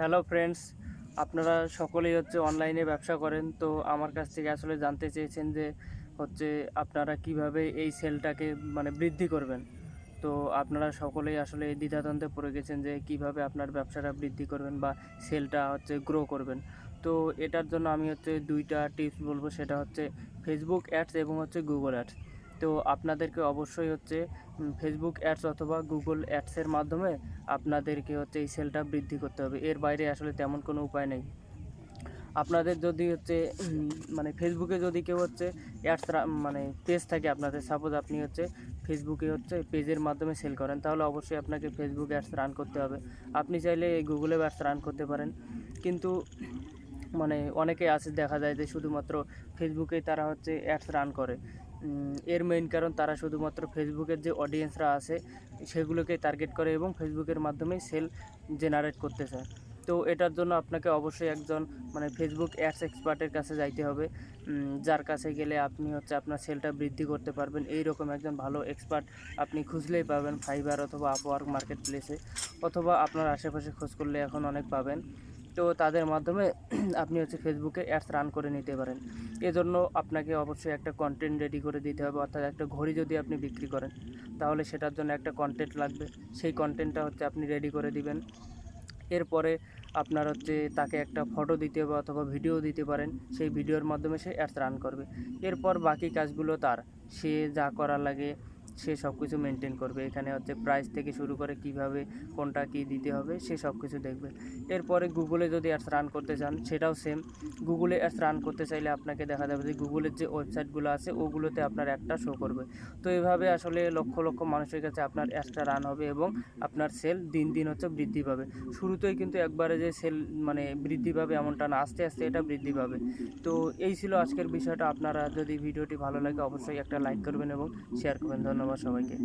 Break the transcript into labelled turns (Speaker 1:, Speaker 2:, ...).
Speaker 1: Hello friends, আপনারা সকলেই অনলাইনে ব্যবসা করেন। তো আমার কাছ থেকে আসলে জানতে চেয়েছেন যে আপনারা কিভাবে এই সেলটাকে বৃদ্ধি করবেন। তো আপনারা সকলেই আসলে দ্বিধাদ্বন্দ্বে পড়ে গেছেন যে কিভাবে আপনার ব্যবসাটা বৃদ্ধি করবেন বা সেলটা গ্রো করবেন। তো এটার জন্য আমি দুইটা টিপস বলবো, সেটা ফেসবুক অ্যাডস এবং গুগল অ্যাডস। তো আপনাদেরকে অবশ্যই ফেসবুক অ্যাডস অথবা গুগল অ্যাডসের মাধ্যমে আপনাদেরকে এই সেলটা বৃদ্ধি করতে হবে। এর বাইরে আসলে তেমন কোনো উপায় নেই। আপনাদের যদি ফেসবুকে যদি কেউ অ্যাডস পেজ থাকে আপনাদের, সাপোজ আপনি ফেসবুকে পেজের মাধ্যমে সেল করেন, তাহলে অবশ্যই আপনাকে ফেসবুক অ্যাডস রান করতে হবে। আপনি চাইলে গুগলে অ্যাডস রান করতে পারেন, কিন্তু অনেকে আছে দেখা যায় যে শুধুমাত্র ফেসবুকেই তারা অ্যাডস রান করে। এর মেইন কারণ তারা শুধুমাত্র ফেসবুকের যে অডিয়েন্সরা আছে সেগুলোকে টার্গেট করে এবং ফেসবুকের মাধ্যমেই সেল জেনারেট করতে চায়। তো এটার জন্য আপনাকে অবশ্যই একজন ফেসবুক অ্যাডস এক্সপার্টের কাছে যাইতে হবে, যার কাছে গেলে আপনি আপনার সেলটা বৃদ্ধি করতে পারবেন। এই রকম একজন ভালো এক্সপার্ট আপনি খুঁজলেই পাবেন, ফাইবার অথবা আপওয়ার্ক মার্কেট প্লেসে, অথবা আপনার আশেপাশে খোঁজ করলে এখন অনেক পাবেন। তো তাদের মাধ্যমে আপনি ফেসবুকে অ্যাডস রান করে নিতে পারেন। এজন্য আপনাকে অবশ্যই একটা কন্টেন্ট রেডি করে দিতে হবে, অর্থাৎ একটা ঘড়ি যদি আপনি বিক্রি করেন তাহলে সেটার জন্য একটা কন্টেন্ট লাগবে। সেই কন্টেন্টটা আপনি রেডি করে দিবেন। এরপরে আপনার তাকে একটা ফটো দিতে হবে অথবা ভিডিও দিতে পারেন, সেই ভিডিওর মাধ্যমে সে অ্যাডস রান করবে। এরপর বাকি কাজগুলো তার, সে যা করা লাগে সে সব কিছু মেনটেন করবে। এখানে প্রাইস থেকে শুরু করে কিভাবে কোনটা কী দিতে হবে সে সব কিছু দেখবে। এরপরে গুগলে যদি অ্যাডস রান করতে চান সেটাও সেম। গুগলে অ্যাডস রান করতে চাইলে আপনাকে দেখা যাবে যে গুগলের যে ওয়েবসাইটগুলো আছে ওগুলোতে আপনার একটা শো করবে। তো এভাবে আসলে লক্ষ লক্ষ মানুষের কাছে আপনার অ্যাডসটা রান হবে এবং আপনার সেল দিন দিন বৃদ্ধি পাবে। শুরুতেই কিন্তু একবারে যে সেল বৃদ্ধি পাবে এমনটা না, আস্তে আস্তে এটা বৃদ্ধি পাবে। তো এই ছিল আজকের বিষয়টা। আপনারা যদি ভিডিওটি ভালো লাগে অবশ্যই একটা লাইক করবেন এবং শেয়ার করবেন। ধন্যবাদ সবাইকে।